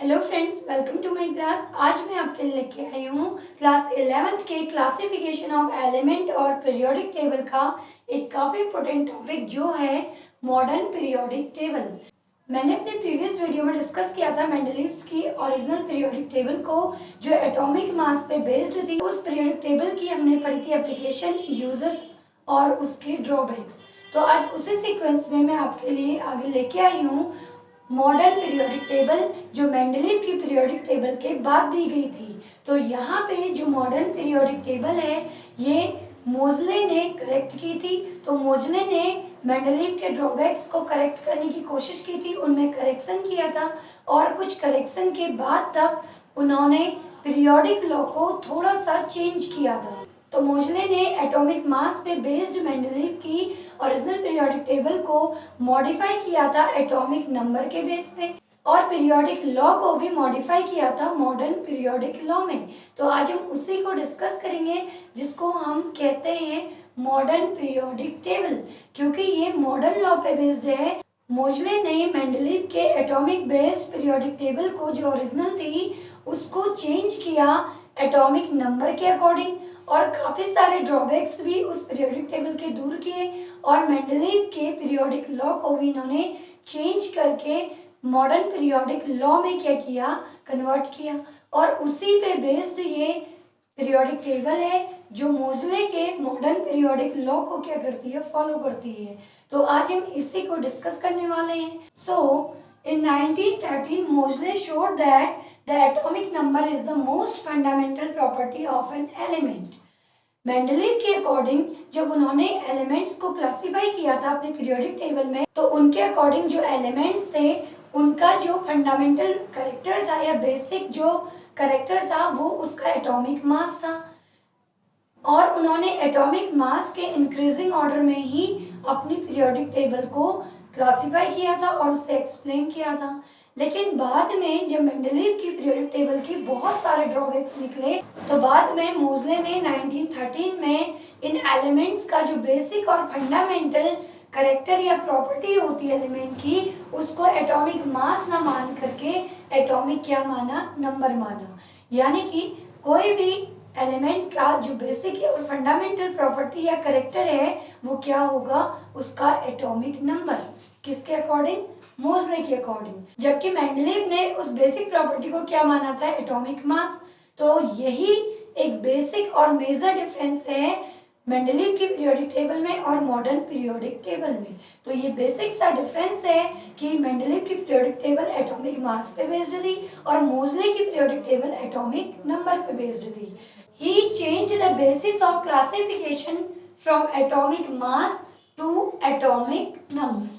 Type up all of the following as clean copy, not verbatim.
Hello friends, welcome to my class. आज मैं आपके लिए लेके आई हूँ क्लास 11th के क्लासिफिकेशन ऑफ एलिमेंट और पीरियोडिक टेबल का एक काफ़ी इंपॉर्टेंट टॉपिक जो है मॉडर्न पीरियोडिक टेबल। मैंने अपने प्रीवियस वीडियो में डिस्कस किया था मेंडलीव्स की ओरिजिनल पीरियोडिक टेबल को जो एटॉमिक मास पे बेस्ड थी। उस पीरियोडिक टेबल की हमने पढ़ी थी एप्लीकेशन, यूजेस और उसके ड्रॉबैक्स। तो आज उसी सीक्वेंस में मैं आपके लिए आगे लेके आई हूँ मॉडर्न पीरियोडिक टेबल जो मेंडलीव की पीरियोडिक टेबल के बाद दी गई थी। तो यहाँ पे जो मॉडर्न पीरियोडिक टेबल है ये मोजले ने करेक्ट की थी। तो मोजले ने मेंडलीव के ड्रॉबैक्स को करेक्ट करने की कोशिश की थी, उनमें करेक्शन किया था और कुछ करेक्शन के बाद तब उन्होंने पीरियोडिक लॉ को थोड़ा सा चेंज किया था। तो मोजले ने एटॉमिक मास पे बेस्ड मेंडलीव की ओरिजिनल पीरियोडिक टेबल को मॉडिफाई किया था एटॉमिक नंबर के बेस पे और पीरियोडिक लॉ को भी मॉडिफाई किया था मॉडर्न पीरियोडिक लॉ में। तो आज हम उसी को डिस्कस करेंगे जिसको हम कहते हैं मॉडर्न पीरियोडिक टेबल, क्योंकि ये मॉडर्न लॉ पे बेस्ड है। मोजले ने मेंडलीव के एटॉमिक बेस्ड पीरियोडिक टेबल को जो ओरिजिनल थी उसको चेंज किया एटॉमिक नंबर के अकॉर्डिंग और काफी सारे ड्रॉबैक्स भी उस पीरियोडिक टेबल के दूर किए और मेंडलीव के पीरियोडिक लॉ को भी इन्होंने चेंज करके मॉडर्न पीरियोडिक लॉ में क्या किया, कन्वर्ट किया। और उसी पे बेस्ड ये पीरियोडिक टेबल है जो मोजले के मॉडर्न पीरियोडिक लॉ को क्या करती है, फॉलो करती है। तो आज हम इसी को डिस्कस करने वाले हैं। सो in 1913 Moseley showed that the atomic number is the most fundamental property of an element. Mendeleev के अकॉर्डिंग जब उन्होंने एलिमेंट्स को क्लासिफाई किया था अपने पीरियोडिक टेबल में, तो उनके अकॉर्डिंग जो एलिमेंट्स थे उनका जो फंडामेंटल कैरेक्टर था या बेसिक जो कैरेक्टर था वो उसका एटॉमिक मास था और उन्होंने एटॉमिक मास के इंक्रीजिंग ऑर्डर में ही अपनी पीरियोडिक टेबल को क्लासिफाई किया था और उसे एक्सप्लेन किया था। लेकिन बाद में जब मेंडलीव की पीरियोडिक टेबल की बहुत सारे ड्रॉबैक्स निकले तो बाद में मोजले ने 1913 में इन एलिमेंट्स का जो बेसिक और फंडामेंटल कैरेक्टर या प्रॉपर्टी होती है एलिमेंट की, उसको एटॉमिक मास ना मान करके एटॉमिक क्या माना, नंबर माना। यानी कि कोई भी एलिमेंट का जो बेसिक और फंडामेंटल प्रॉपर्टी या कैरेक्टर है वो क्या होगा, उसका एटॉमिक नंबर। किसके अकॉर्डिंग, मोजले के अकॉर्डिंग। जबकि मेंडलीव ने उस बेसिक प्रॉपर्टी को क्या माना था, एटॉमिक मास। तो यही एक बेसिक और मेजर डिफरेंस है मेंडलीव की पीरियोडिक टेबल में और मॉडर्न पीरियोडिक टेबल में। तो ये बेसिक सा डिफरेंस है कि मेंडलीव की पीरियोडिक टेबल एटॉमिक मास पे बेस्ड थी और मोजले की पीरियोडिक टेबल एटॉमिक नंबर पे बेस्ड थी। He changed the basis of classification from atomic mass to atomic number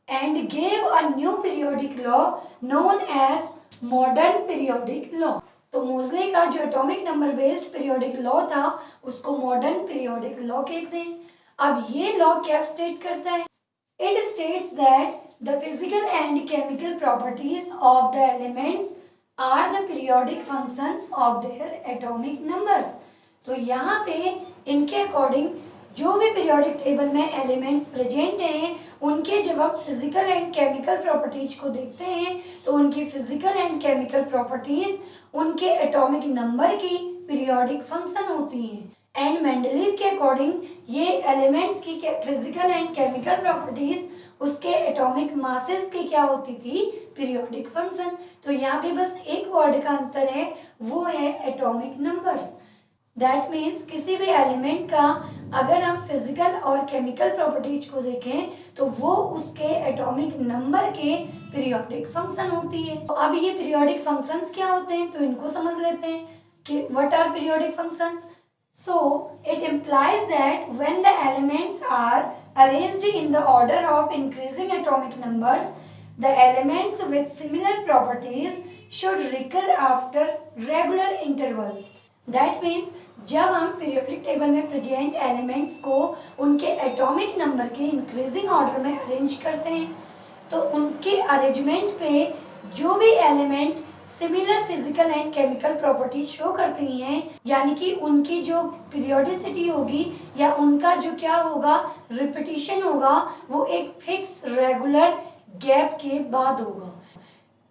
and gave a new periodic law known as modern periodic law. तो मोजले का जो atomic number based periodic law था उसको modern periodic law कहते हैं। अब ये लॉ क्या स्टेट करता है? It states that the physical and chemical properties of the elements are the periodic functions of their atomic numbers. तो यहाँ पे इनके अकॉर्डिंग जो भी पीरियोडिक टेबल में एलिमेंट्स प्रेजेंट हैं उनके जब आप फिजिकल एंड केमिकल प्रॉपर्टीज को देखते हैं तो उनकी फिजिकल एंड केमिकल प्रॉपर्टीज उनके एटॉमिक नंबर की पीरियोडिक फंक्शन होती हैं। एंड मेंडलीव के अकॉर्डिंग ये एलिमेंट्स की फिजिकल एंड केमिकल प्रॉपर्टीज उसके एटॉमिक मासेस की क्या होती थी, पीरियोडिक फंक्शन। तो यहाँ पे बस एक वर्ड का अंतर है, वो है एटॉमिक नंबर्स। दैट मीन्स किसी भी एलिमेंट का अगर हम फिजिकल और केमिकल प्रॉपर्टीज को देखें तो वो उसके एटॉमिक नंबर के पीरियोडिक फंक्शन होती है। तो अब ये पीरियोडिक फंक्शंस क्या होते हैं तो इनको समझ लेते हैं कि what are periodic functions. So it implies that when the elements are arranged in the order of increasing atomic numbers, the elements with similar properties should recur after regular intervals. That means जब हम periodic table में present elements को उनके atomic number के increasing order में arrange करते हैं तो उनके अरेंजमेंट पे जो भी element similar physical and chemical property show करती हैं, यानी कि उनकी जो पीरियोडिसिटी होगी या उनका जो क्या होगा, रिपीटिशन होगा, वो एक फिक्स रेगुलर गैप के बाद होगा।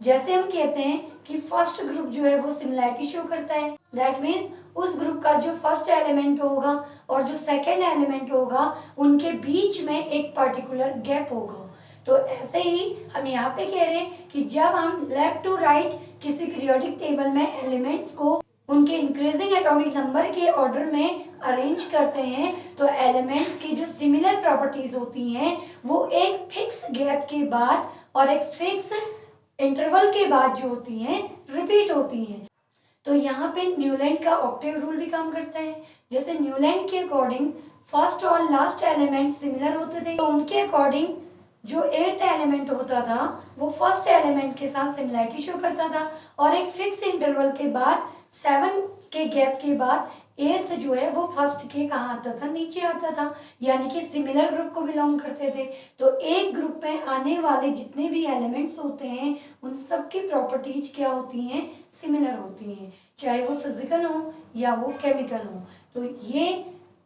जैसे हम कहते हैं कि फर्स्ट ग्रुप जो है वो सिमिलैरिटी शो करता है। दैट मीन्स उस ग्रुप का जो फर्स्ट एलिमेंट होगा और जो सेकेंड एलिमेंट होगा उनके बीच में एक पर्टिकुलर गैप होगा। तो ऐसे ही हम यहाँ पे कह रहे हैं कि जब हम लेफ्ट टू राइट किसी पीरियोडिक टेबल में एलिमेंट्स को उनके इंक्रीजिंग एटॉमिक नंबर के ऑर्डर में अरेंज करते हैं तो एलिमेंट्स की जो सिमिलर प्रॉपर्टीज होती हैं वो एक फिक्स गैप के बाद और एक फिक्स इंटरवल के बाद जो होती हैं रिपीट होती हैं। तो यहाँ पे न्यूलैंड का ऑक्टेव रूल भी काम करता है। जैसे न्यूलैंड के अकॉर्डिंग फर्स्ट और लास्ट एलिमेंट सिमिलर होते थे, तो उनके अकॉर्डिंग जो एट्थ एलिमेंट होता था वो फर्स्ट एलिमेंट के साथ सिमिलैरिटी शो करता था और एक फिक्स इंटरवल के बाद 7 के गैप के बाद एट्थ जो है वो फर्स्ट के कहाँ आता था, नीचे आता था, यानी कि सिमिलर ग्रुप को बिलोंग करते थे। तो एक ग्रुप में आने वाले जितने भी एलिमेंट्स होते हैं उन सब की प्रॉपर्टीज क्या होती हैं, सिमिलर होती हैं, चाहे वो फिजिकल हो या वो केमिकल हो।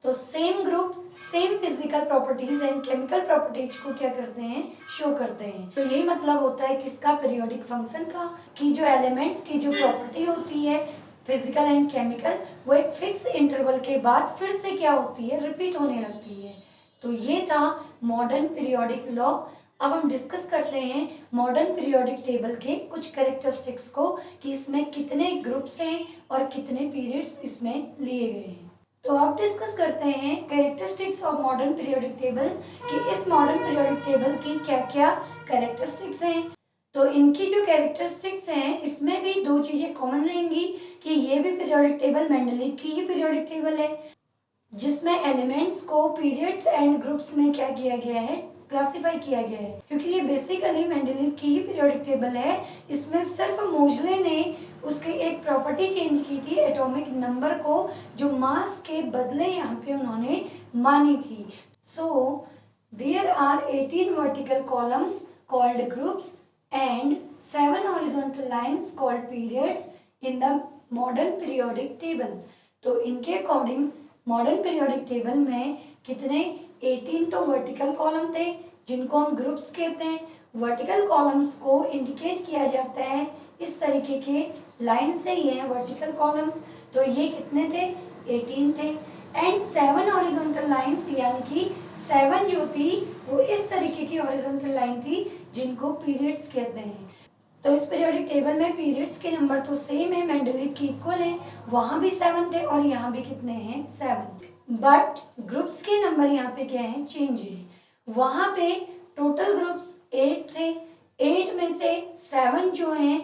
तो same group same physical properties and chemical properties को क्या करते हैं, शो करते हैं। तो यही मतलब होता है किसका, पीरियोडिक फंक्शन का, कि जो एलिमेंट्स की जो प्रॉपर्टी होती है फिजिकल एंड केमिकल वो एक फिक्स इंटरवल के बाद फिर से क्या होती है, रिपीट होने लगती है। तो ये था मॉडर्न पीरियोडिक लॉ। अब हम डिस्कस करते हैं मॉडर्न पीरियोडिक टेबल के कुछ कैरेक्टरिस्टिक्स को कि इसमें कितने ग्रुप्स हैं और कितने पीरियड्स इसमें लिए गए हैं। तो अब डिस्कस करते हैं characteristics of modern periodic table कि इस मॉडर्न पीरियोडिक टेबल की क्या क्या कैरेक्टरिस्टिक्स हैं। तो इनकी जो कैरेक्टरिस्टिक्स हैं इसमें भी दो चीजें कॉमन रहेंगी कि ये भी पीरियोडिक टेबल मेंडलीव की ही पीरियोडिक टेबल है जिसमें एलिमेंट्स को पीरियड्स एंड ग्रुप्स में क्या किया गया है, क्लासिफाई किया गया है। क्योंकि ये बेसिकली मेंडलीव की ही पीरियोडिक टेबल है, इसमें सिर्फ मोजले ने उसकी एक प्रॉपर्टी चेंज की थी एटॉमिक नंबर को, जो मास के बदले यहाँ पे उन्होंने मानी थी। So there are 18 vertical columns called groups and 7 horizontal lines called periods in the modern periodic table। तो इनके अकॉर्डिंग मॉडर्न पीरियोडिक टेबल में कितने 18 तो वर्टिकल कॉलम थे जिनको हम ग्रुप्स कहते हैं। वर्टिकल कॉलम्स को इंडिकेट किया जाता है इस तरीके के लाइन से, ये हैं वर्टिकल कॉलम्स। तो ये कितने थे, 18 थे। एंड 7 हॉरिजॉन्टल लाइंस यानी कि 7 जो थी वो इस तरीके की हॉरिजॉन्टल लाइन थी जिनको पीरियड्स कहते हैं। तो इस पीरियोडिक टेबल में पीरियड्स के नंबर तो सेम है, मेंडलीव की इक्वल है, वहां भी 7 थे और यहाँ भी कितने हैं, 7। बट ग्रुप्स के नंबर यहाँ पे क्या है, चेंज है। वहां पे टोटल ग्रुप्स 8 थे, 8 में से 7 जो हैं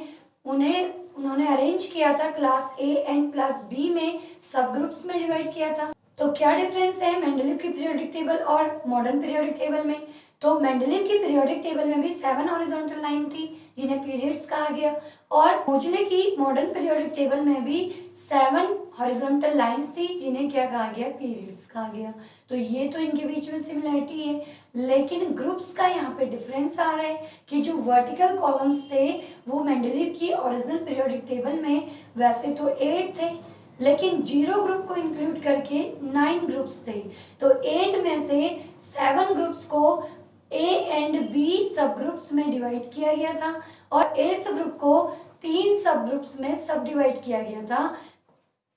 उन्होंने अरेंज किया था class A and class B में, सब ग्रुप्स में डिवाइड किया था। तो क्या डिफरेंस है मेंडलीव की पीरियोडिक टेबल और मॉडर्न पीरियोडिक टेबल में। तो मेंडलीव की पीरियोडिक टेबल में भी 7 हॉरिजॉन्टल लाइन थी जिन्हें पीरियड्स कहा गया, और मोजले की मॉडर्न पीरियोडिक टेबल में भी 7 हॉरिजॉन्टल लाइंस थी जिन्हें क्या कहा गया, पीरियड्स कहा गया। तो ये तो इनके बीच में सिमिलरिटी है, लेकिन ग्रुप्स का यहाँ पे डिफरेंस आ रहा है कि जो वर्टिकल कॉलम्स थे वो मेंडलीव की ओरिजिनल पीरियोडिक टेबल में वैसे तो 8 थे, लेकिन 0 ग्रुप को इंक्लूड करके 9 ग्रुप्स थे। तो 8 में से 7 ग्रुप्स को ए एंड बी सब ग्रुप्स में डिवाइड किया गया था और 8th ग्रुप को 3 सब ग्रुप्स में सब डिवाइड किया गया था।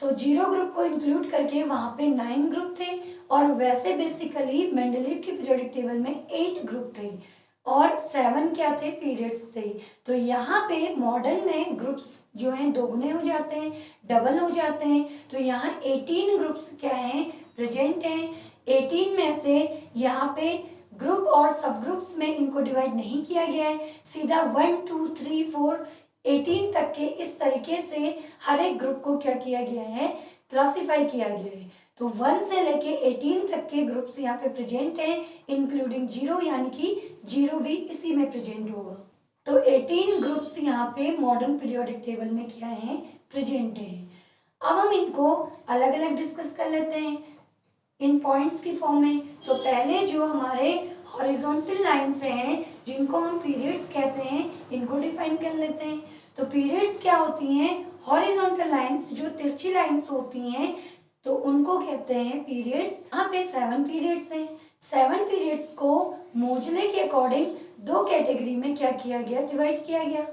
तो 0 ग्रुप को इंक्लूड करके वहां पे 9 ग्रुप थे और वैसे बेसिकली मेंडलीव की पीरियोडिक टेबल में 8 ग्रुप थे और 7 क्या थे, पीरियड्स थे। तो यहाँ पे मॉडर्न में ग्रुप्स जो हैं दोगुने हो जाते हैं, डबल हो जाते हैं। तो यहाँ 18 ग्रुप्स क्या हैं, प्रेजेंट हैं। 18 में से यहाँ पे ग्रुप और सब ग्रुप्स में इनको डिवाइड नहीं किया गया है, सीधा 1 2 3 4 18 तक के इस तरीके से हर एक ग्रुप को क्या किया गया है, क्लासिफाई किया गया है। तो 1 से लेके 18 तक के ग्रुप्स यहाँ पे प्रेजेंट हैं, इंक्लूडिंग 0, यानी कि 0 भी इसी में प्रेजेंट होगा। तो 18 ग्रुप्स यहाँ पे मॉडर्न पीरियोडिक टेबल में क्या है, प्रेजेंट है। अब हम इनको अलग अलग डिस्कस कर लेते हैं इन पॉइंट्स की फॉर्म में। तो पहले जो हमारे हॉरिजॉन्टल लाइंस हैं जिनको हम पीरियड्स कहते हैं, इनको डिफाइन कर लेते हैं। तो पीरियड्स क्या होती हैं, हॉरिजॉन्टल लाइंस जो तिरछी लाइंस होती हैं तो उनको कहते हैं पीरियड्स। यहाँ पे 7 पीरियड्स हैं। 7 पीरियड्स को मोजले के अकॉर्डिंग 2 कैटेगरी में क्या किया गया, डिवाइड किया गया।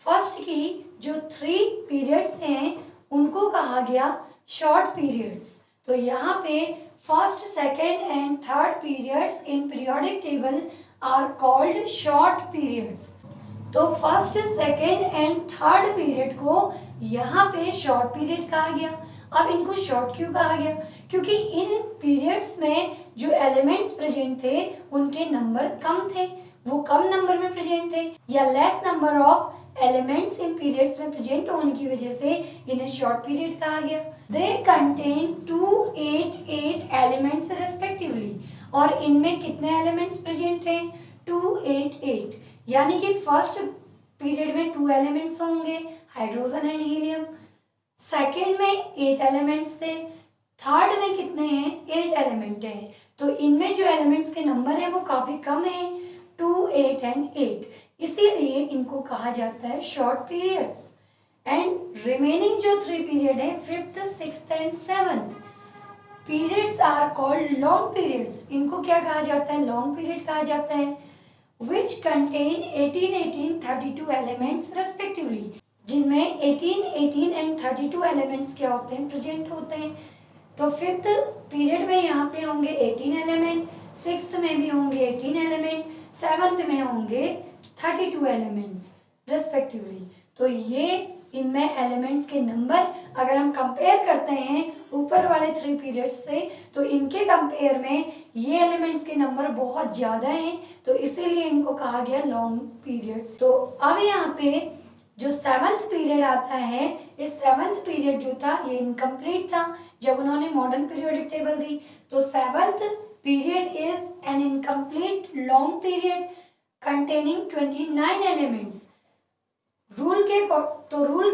फर्स्ट की जो 3 पीरियड्स हैं उनको कहा गया शॉर्ट पीरियड्स। तो यहाँ पे first, second and third periods इन periodic table are called short periods. तो first, second and third period को यहाँ पे शॉर्ट पीरियड कहा गया। अब इनको शॉर्ट क्यों कहा गया? क्योंकि इन पीरियड्स में जो एलिमेंट्स प्रेजेंट थे उनके नंबर कम थे, वो कम नंबर में प्रेजेंट थे, या less number of elements in periods में प्रेजेंट होने की वजह से इन्हें शॉर्ट पीरियड कहा गया। They contain 288 elements respectively. और इनमें कितने एलिमेंट्स प्रेजेंट हैं? 288। यानी कि फर्स्ट पीरियड में 2 एलिमेंट्स होंगे, हाइड्रोजन एंड हीलियम। सेकेंड में 8 एलिमेंट्स थे। थर्ड में कितने हैं? 8 एलिमेंट हैं। तो इनमें जो एलिमेंट्स के नंबर हैं वो काफी कम है, 2, 8 एंड 8। इसीलिए इनको कहा जाता है शॉर्ट पीरियड्स। एंड रिमेनिंग जो 3 पीरियड है, fifth, sixth and seventh periods are called long periods. इनको क्या कहा जाता है? लॉन्ग पीरियड कहा जाता है। Which contain 18, 18, 32 elements respectively. जिनमें 18, 18 एंड 32 एलिमेंट्स क्या होते हैं? प्रेजेंट होते हैं। तो फिफ्थ पीरियड में यहाँ पे होंगे 18 एलिमेंट, सिक्स्थ में भी होंगे 18 एलिमेंट, सेवंथ में होंगे 32 एलिमेंट्स रेस्पेक्टिवली। तो ये इनमें एलिमेंट्स के नंबर अगर हम कंपेयर करते हैं ऊपर वाले 3 पीरियड्स से, तो इनके कंपेयर में ये एलिमेंट्स के नंबर बहुत ज़्यादा हैं, तो इसीलिए इनको कहा गया लॉन्ग पीरियड्स। तो अब यहाँ पे जो सेवंथ पीरियड आता है, इस सेवंथ पीरियड जो था ये इनकम्प्लीट था जब उन्होंने मॉडर्न पीरियोडिक टेबल दी। तो seventh period is an incomplete long period containing 29 elements. Rule के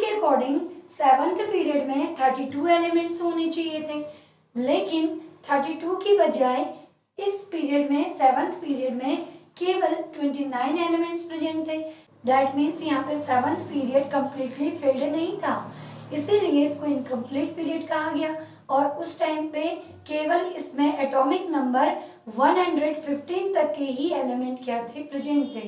अकॉर्डिंग सेवंथ पीरियड में 32 एलिमेंट्स होने चाहिए थे, लेकिन 32 की बजाय इस पीरियड में, सेवंथ पीरियड में केवल 29 एलिमेंट्स प्रेजेंट थे। दैट मीन्स यहाँ पे सेवंथ पीरियड कंप्लीटली फिल्ड नहीं था, इसीलिए इसको इनकम्प्लीट पीरियड कहा गया। और उस टाइम पे केवल इसमें एटॉमिक नंबर 115 तक के ही एलिमेंट क्या थे? प्रेजेंट थे।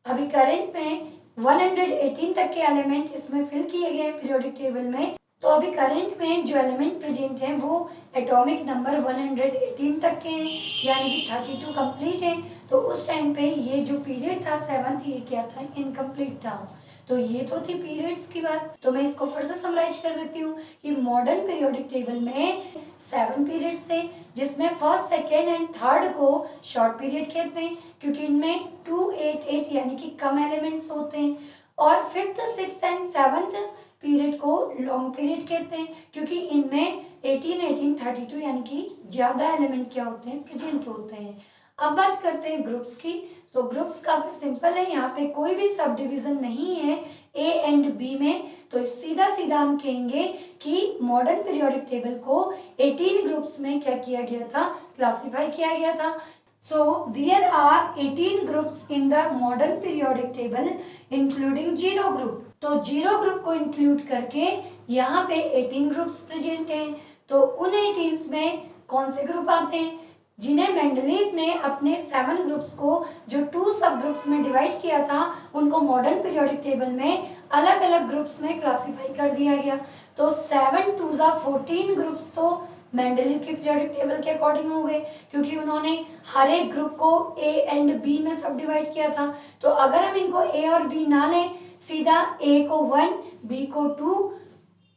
अभी करंट में 118 तक के एलिमेंट इसमें फिल किए गए पीरियोडिक टेबल में। तो अभी करंट में जो एलिमेंट प्रेजेंट हैं वो एटॉमिक नंबर 118 तक के हैं, यानी कि 32 कंप्लीट है। तो उस टाइम पे ये जो पीरियड था सेवंथ, ये क्या था? इनकम्प्लीट था। तो ये तो थी पीरियड्स की बात। तो मैं इसको फिर से समराइज कर देती हूँ कि मॉडर्न पीरियोडिक टेबल में 7 पीरियड्स थे, जिसमें फर्स्ट, सेकेंड एंड थर्ड को शॉर्ट पीरियड कहते हैं क्योंकि इनमें 288 यानी कि कम एलिमेंट्स होते हैं। और fifth, sixth and seventh period को लॉन्ग पीरियड कहते हैं क्योंकि इनमें 18, 18, 32 यानी कि ज़्यादा एलिमेंट क्या होते हैं? प्रेजेंट होते हैं। अब बात करते हैं ग्रुप्स की। तो ग्रुप्स काफी सिंपल है, यहाँ पे कोई भी सब डिविजन नहीं है ए एंड बी में। तो सीधा सीधा हम कहेंगे कि मॉडर्न पीरियोडिक टेबल को 18 ग्रुप्स में क्या किया गया था? क्लासिफाई किया गया था। So there are 18 groups in the modern periodic table including zero group। तो जीरो ग्रुप को इंक्लूड करके यहाँ पे 18 ग्रुप्स प्रेजेंट हैं। तो उन 18 में कौन से ग्रुप आते हैं? जिन्हें मेंडलीव ने अपने 7 ग्रुप्स को जो 2 सब ग्रुप्स में डिवाइड किया था, उनको मॉडर्न पीरियोडिक टेबल में अलग अलग ग्रुप्स में क्लासिफाई कर दिया गया। तो 7 2 14 ग्रुप्स तो मेंडलीव के पीरियोडिक टेबल के अकॉर्डिंग हो गए क्योंकि उन्होंने हर एक ग्रुप को ए एंड बी में सब डिवाइड किया था। तो अगर हम इनको ए और बी ना लें, सीधा ए को 1, बी को 2,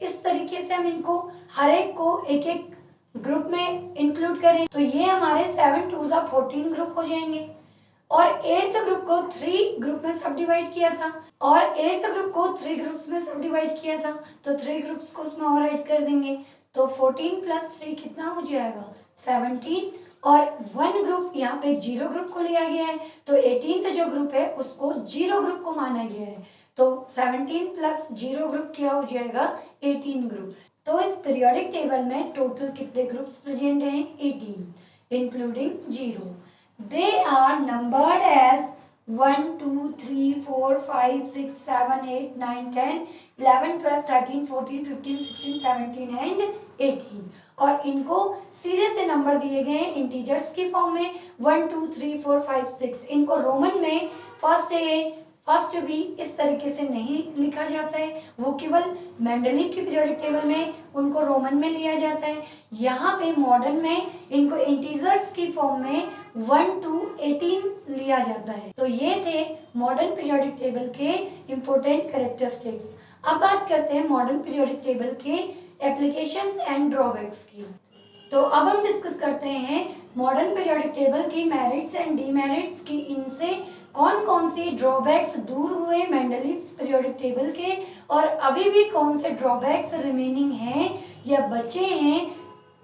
इस तरीके से हम इनको हर एक को एक एक ग्रुप में इंक्लूड करें तो ये हमारे 7 2 14 ग्रुप हो जाएंगे। और 8th ग्रुप को 3 ग्रुप में सब डिवाइड किया था और 8th ग्रुप को 3 ग्रुप्स में सब डिवाइड किया था, तो 3 ग्रुप्स को उसमें और ऐड कर देंगे। तो 14 + 3 कितना हो जाएगा? 17। और 1 ग्रुप यहाँ पे जीरो ग्रुप को लिया गया है, तो 18th जो ग्रुप है उसको जीरो ग्रुप को माना गया है। तो 17 + जीरो ग्रुप क्या हो जाएगा? 18 ग्रुप। तो इस पीरियोडिक टेबल में टोटल कितने ग्रुप्स प्रेजेंट हैं? 18 including zero. They are numbered as 1 2 3 4 5 6 7 8 9 10 11 12 13 14 15 16 17 and 18। और इनको सीधे से नंबर दिए गए हैं इंटीजर्स की फॉर्म में 1 2 3 4 5 6। इनको रोमन में फर्स्ट ए, फर्स्ट बी इस तरीके से नहीं लिखा जाता है, वो केवल मेंडलीव की पीरियोडिक टेबल में उनको रोमन में लिया जाता है। यहाँ पे मॉडर्न में इनको इंटीजर्स की फॉर्म में 1 to 18 लिया जाता है। तो ये थे मॉडर्न पीरियोडिक टेबल के इम्पोर्टेंट कैरेक्टरिस्टिक्स। अब बात करते हैं मॉडर्न पीरियोडिक टेबल के एप्लीकेशंस एंड ड्रॉबैक्स की। तो अब हम डिस्कस करते हैं मॉडर्न पीरियोडिक टेबल की मेरिट्स एंड डीमेरिट्स की, इनसे कौन कौन से ड्रॉबैक्स दूर हुए मेंडलीव्स पीरियोडिक टेबल के, और अभी भी कौन से ड्रॉबैक्स रिमेनिंग हैं या बचे हैं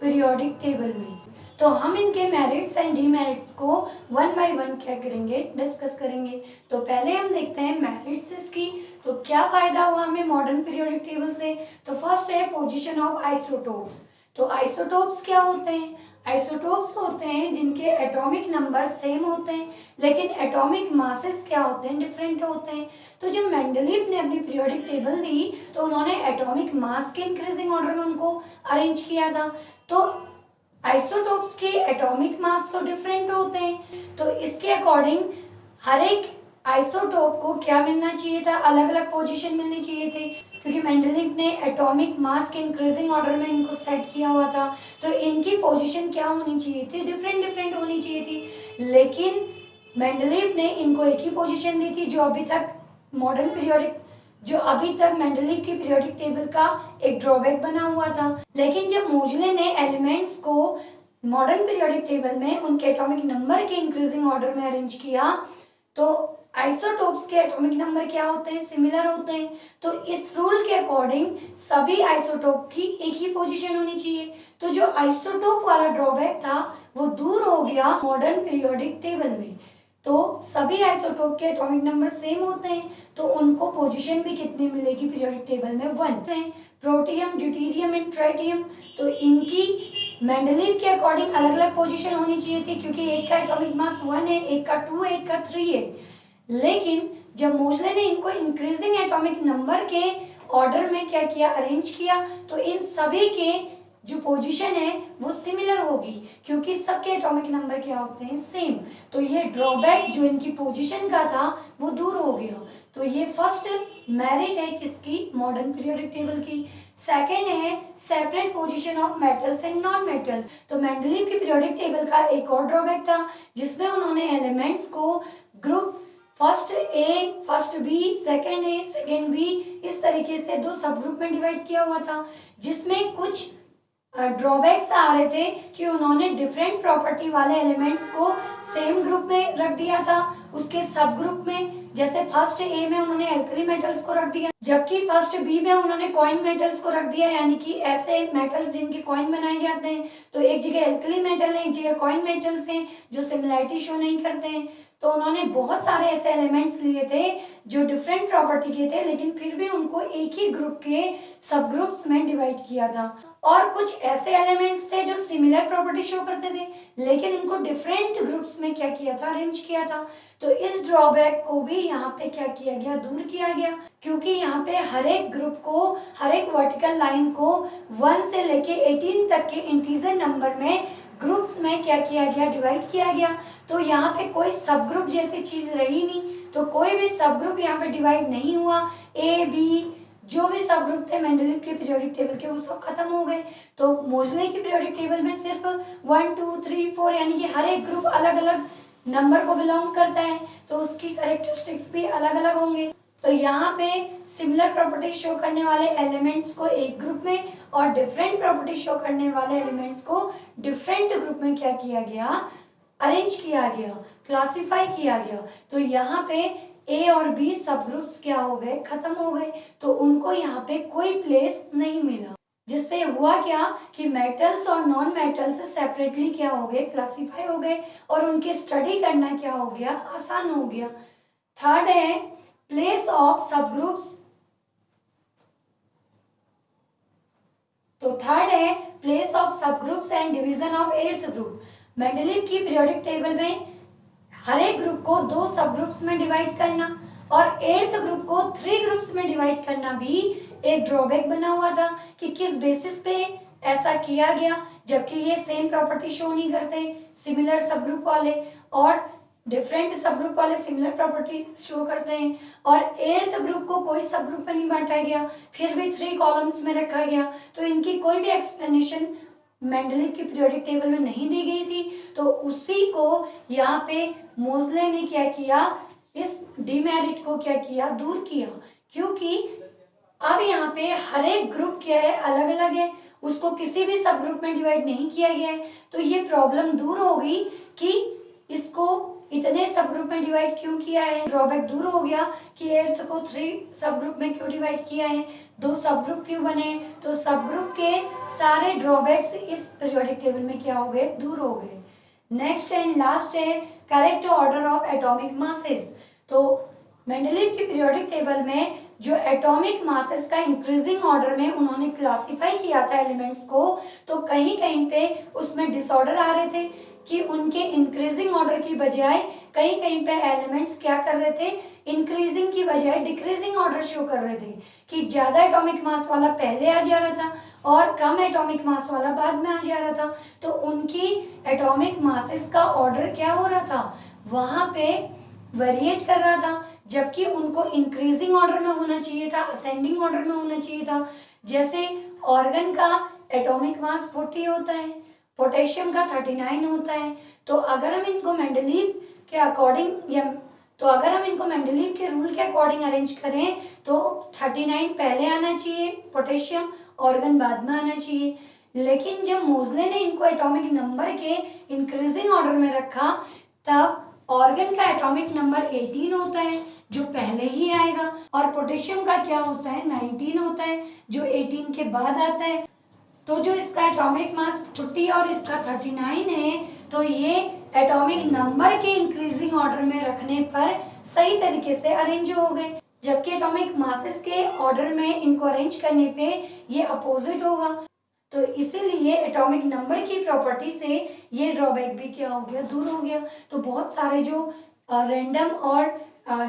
पीरियोडिक टेबल में। तो हम इनके मेरिट्स एंड डीमेरिट्स को वन बाय वन क्या करेंगे, डिस्कस करेंगे। तो पहले हम देखते हैं मेरिट्स इसकी। तो क्या फायदा हुआ हमें मॉडर्न पीरियोडिक टेबल से। तो फर्स्ट है पोजीशन ऑफ आइसोटोप्स। तो आइसोटोप्स क्या होते हैं, आइसोटोप्स होते हैं जिनके एटॉमिक नंबर सेम होते हैं लेकिन एटॉमिक मासेस क्या होते हैं, डिफरेंट होते हैं। तो जब मेंडलीव ने अपनी पीरियोडिक टेबल दी तो उन्होंने एटॉमिक मास के इंक्रीजिंग ऑर्डर में उनको अरेंज किया था। तो आइसोटोप्स के एटॉमिक मास तो डिफरेंट होते हैं, तो इसके अकॉर्डिंग हर एक आइसोटोप को क्या मिलना चाहिए था, अलग अलग पोजीशन मिलनी चाहिए थी, क्योंकि मेंडलीव ने एटॉमिक मास के इंक्रीजिंग ऑर्डर में इनको सेट किया हुआ था। तो इनकी पोजीशन क्या होनी चाहिए थी, डिफरेंट डिफरेंट होनी चाहिए थी, लेकिन मेंडलीव ने इनको एक ही पोजीशन दी थी, जो अभी तक मेंडलीव की पीरियोडिक टेबल का एक ड्रॉबैक बना हुआ था। लेकिन जब मोजले ने एलिमेंट्स को मॉडर्न पीरियोडिक टेबल में उनके एटॉमिक नंबर के इंक्रीजिंग ऑर्डर में अरेंज किया, तो आइसोटोप्स के एटॉमिक नंबर क्या होते हैं, सिमिलर होते हैं। तो इस रूल के अकॉर्डिंग सभी आइसोटोप की एक ही पोजीशन होनी चाहिए। तो जो आइसोटोप वाला ड्रॉबैक था वो दूर हो गया मॉडर्न पीरियोडिक टेबल में। तो सभी आइसोटोप के एटॉमिक नंबर सेम होते हैं, तो उनको पोजीशन भी कितनी मिलेगी पीरियोडिक टेबल में, 1 है। प्रोटियम, ड्यूटेरियम एंड ट्राइटियम, तो इनकी मेंडलीव के अकॉर्डिंग अलग अलग पोजीशन होनी चाहिए थी, क्योंकि एक का एटॉमिक मास 1 है, एक का 2 है, एक का 3 है। लेकिन जब मोजले ने इनको इंक्रीजिंग एटॉमिक नंबर के ऑर्डर में क्या किया, अरेंज किया, तो इन सभी के जो पोजीशन है वो सिमिलर होगी, क्योंकि सबके एटॉमिक नंबर क्या होते हैं, सेम। तो ये ड्रॉबैक जो इनकी पोजीशन का था वो दूर हो गया। तो ये फर्स्ट मेरिट है किसकी, मॉडर्न पीरियोडिक टेबल की। सेकेंड है separate position of metals and non metals. तो मेंडलीव की पीरियोडिक टेबल का एक और ड्रॉबैक था, जिसमें उन्होंने एलिमेंट्स को group first A, first B, second A, second B, इस तरीके से 2 सब ग्रुप में डिवाइड किया हुआ था, जिसमें कुछ ड्रॉबैक्स आ रहे थे कि उन्होंने डिफरेंट प्रॉपर्टी वाले एलिमेंट्स को सेम ग्रुप में रख दिया था उसके सब ग्रुप में। जैसे फर्स्ट ए में उन्होंने एल्कली मेटल्स को रख दिया, जबकि फर्स्ट बी में उन्होंने कॉइन मेटल्स को रख दिया, यानी कि ऐसे मेटल्स जिनके कॉइन बनाए जाते हैं। तो एक जगह एल्कली मेटल है, एक जगह कॉइन मेटल्स हैं जो सिमिलैरिटी शो नहीं करते हैं। तो उन्होंने बहुत सारे ऐसे एलिमेंट्स लिए थे जो डिफरेंट प्रॉपर्टी के थे, लेकिन फिर भी उनको एक ही ग्रुप के सब ग्रुप्स में डिवाइड किया था। और कुछ ऐसे एलिमेंट्स थे जो सिमिलर प्रॉपर्टी शो करते थे, लेकिन उनको डिफरेंट ग्रुप्स में क्या किया था, अरेंज किया था। तो इस ड्रॉबैक को भी यहाँ पे क्या किया गया, दूर किया गया, क्योंकि यहाँ पे हर एक ग्रुप को, हर एक वर्टिकल लाइन को 1 से लेके 18 तक के इंटीजर नंबर में ग्रुप्स में क्या किया गया, डिवाइड किया गया। तो यहाँ पे कोई सब ग्रुप जैसी चीज रही नहीं, तो कोई भी सब ग्रुप यहाँ पे डिवाइड नहीं हुआ। ए, बी, जो भी सब ग्रुप थे मेंडलीव के पीरियोडिक टेबल के, वो सब खत्म हो गए। तो मोजले की पीरियोडिक टेबल में सिर्फ 1, 2, 3, 4 यानी कि हर एक ग्रुप अलग अलग नंबर को बिलोंग करता है, तो उसकी कैरेक्टरिस्टिक भी अलग अलग होंगे। तो यहाँ पे सिमिलर प्रॉपर्टी शो करने वाले एलिमेंट्स को एक ग्रुप में और डिफरेंट प्रॉपर्टी शो करने वाले एलिमेंट्स को डिफरेंट ग्रुप में क्या किया गया, अरेंज किया गया, क्लासिफाई किया गया। तो यहाँ पे ए और बी सब ग्रुप्स क्या हो गए, खत्म हो गए, तो उनको यहाँ पे कोई प्लेस नहीं मिला, जिससे हुआ क्या कि मेटल्स और नॉन मेटल्स सेपरेटली क्या हो गए, क्लासिफाई हो गए, और उनकी स्टडी करना क्या हो गया, आसान हो गया। थर्ड है प्लेस ऑफ सब ग्रुप्स। तो थर्ड है place of subgroups and division of eighth group. Mendeleev की पीरियोडिक टेबल में हर एक ग्रुप को 2 सब ग्रुप्स में डिवाइड करना और एर्थ ग्रुप को 3 ग्रुप्स में डिवाइड करना भी एक ड्रॉबैक बना हुआ था कि किस बेसिस पे ऐसा किया गया, जबकि ये सेम प्रॉपर्टी शो नहीं करते सिमिलर सब ग्रुप वाले। और डिफरेंट सब ग्रुप वाले सिमिलर प्रॉपर्टी शो करते हैं, और 8th ग्रुप को कोई सब ग्रुप में नहीं बांटा गया, फिर भी 3 कॉलम्स में रखा गया, तो इनकी कोई भी एक्सप्लेनेशन मेंडलीव की पीरियोडिक टेबल में नहीं दी गई थी। तो उसी को यहाँ पे मोजले ने क्या किया, इस डिमेरिट को क्या किया, दूर किया, क्योंकि अब यहाँ पे हर एक ग्रुप क्या है, अलग अलग है, उसको किसी भी सब ग्रुप में डिवाइड नहीं किया गया है। तो ये प्रॉब्लम दूर हो गई कि इसको इतने सब ग्रुप में डिवाइड क्यों किया है, ड्रॉबैक दूर हो गया कि 8th को 3 सब ग्रुप में क्यों डिवाइड किया है, 2 सब ग्रुप क्यों बने। तो सब ग्रुप के सारे ड्रॉबैक्स इस पीरियोडिक टेबल में क्या हो गए, दूर हो गए। नेक्स्ट एंड लास्ट है correct order of atomic masses. तो मेंडलीव की पीरियोडिक टेबल में जो एटॉमिक मासेस का इंक्रीजिंग ऑर्डर में उन्होंने क्लासिफाई किया था एलिमेंट्स को, तो कहीं कहीं पे उसमें डिसऑर्डर आ रहे थे कि उनके इंक्रीजिंग ऑर्डर की बजाय कहीं कहीं पे एलिमेंट्स क्या कर रहे थे, इंक्रीजिंग की बजाय डिक्रीजिंग ऑर्डर शो कर रहे थे, कि ज्यादा एटॉमिक मास वाला पहले आ जा रहा था और कम एटॉमिक मास वाला बाद में आ जा रहा था। तो उनकी एटॉमिक मासेस का ऑर्डर क्या हो रहा था, वहां पे वेरिएट कर रहा था, जबकि उनको इंक्रीजिंग ऑर्डर में होना चाहिए था, असेंडिंग ऑर्डर में होना चाहिए था। जैसे ऑर्गन का एटॉमिक मास 40 होता है, पोटेशियम का 39 होता है। तो अगर हम इनको मेंडलीव के अकॉर्डिंग अगर हम इनको मेंडलीव के रूल के अकॉर्डिंग अरेंज करें तो 39 पहले आना चाहिए पोटेशियम, ऑर्गन बाद में आना चाहिए। लेकिन जब मोजले ने इनको एटॉमिक नंबर के इंक्रीजिंग ऑर्डर में रखा, तब ऑर्गन का एटॉमिक नंबर 18 होता है जो पहले ही आएगा, और पोटेशियम का क्या होता है, 19 होता है जो 18 के बाद आता है। तो जो इसका एटॉमिक मास 40 और इसका 39 है, तो ये एटॉमिक नंबर के इंक्रीजिंग ऑर्डर में रखने पर सही तरीके से अरेंज हो गए, जबकि एटॉमिक मासेस के ऑर्डर में इनको अरेंज करने पे ये अपोजिट होगा। तो इसीलिए एटॉमिक नंबर की प्रॉपर्टी से ये ड्रॉबैक भी क्या हो गया, दूर हो गया। तो बहुत सारे जो रैंडम और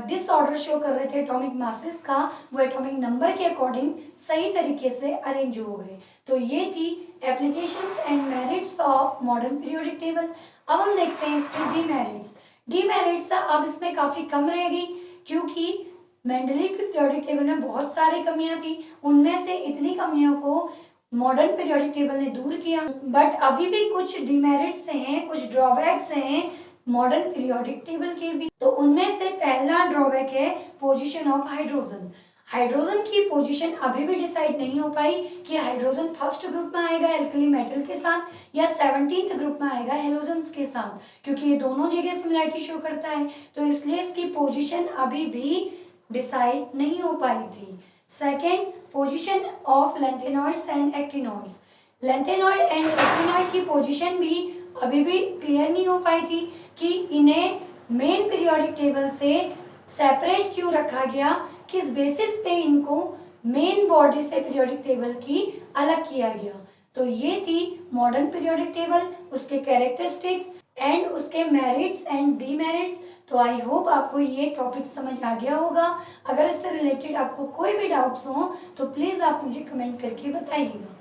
डिसऑर्डर शो कर रहे थे एटॉमिक मासेस का, वो एटॉमिक नंबर के अकॉर्डिंग सही तरीके से अरेंज हो गए। तो ये थी applications and merits of modern periodic table. अब हम देखते हैं इसके डीमेरिट्स। डीमेरिट्स अब इसमें काफ़ी कम रहेगी, क्योंकि मेंडलीव की पीरियोडिक टेबल में बहुत सारी कमियां थी, उनमें से इतनी कमियों को मॉडर्न पीरियोडिक टेबल ने दूर किया। बट अभी भी कुछ डिमेरिट्स हैं, कुछ ड्रॉबैक्स हैं मॉडर्न पीरियोडिक टेबल के भी। तो उनमें से पहला ड्रॉबैक है पोजीशन ऑफ हाइड्रोजन। हाइड्रोजन की पोजीशन अभी भी डिसाइड नहीं हो पाई कि हाइड्रोजन फर्स्ट ग्रुप में आएगा एल्कली मेटल के साथ या 17th ग्रुप में आएगा हेलोजन्स के साथ, क्योंकि ये दोनों जगह सिमिलरिटी शो करता है। तो इसलिए इसकी पोजीशन अभी भी डिसाइड नहीं हो पाई थी। Second, position of lanthanoids and actinoids. Lanthanoid and actinoid की पोजीशन भी अभी भी क्लियर नहीं हो पाई थी कि इन्हें मेन पीरियोडिक टेबल से सेपरेट क्यों रखा गया, किस बेसिस पे इनको मेन बॉडी से पीरियोडिक टेबल की अलग किया गया। तो ये थी मॉडर्न पीरियोडिक टेबल, उसके कैरेक्टरिस्टिक्स एंड उसके मेरिट्स एंड डीमेरिट्स। तो आई होप आपको ये टॉपिक समझ आ गया होगा। अगर इससे रिलेटेड आपको कोई भी डाउट्स हो तो प्लीज़ आप मुझे कमेंट करके बताइएगा।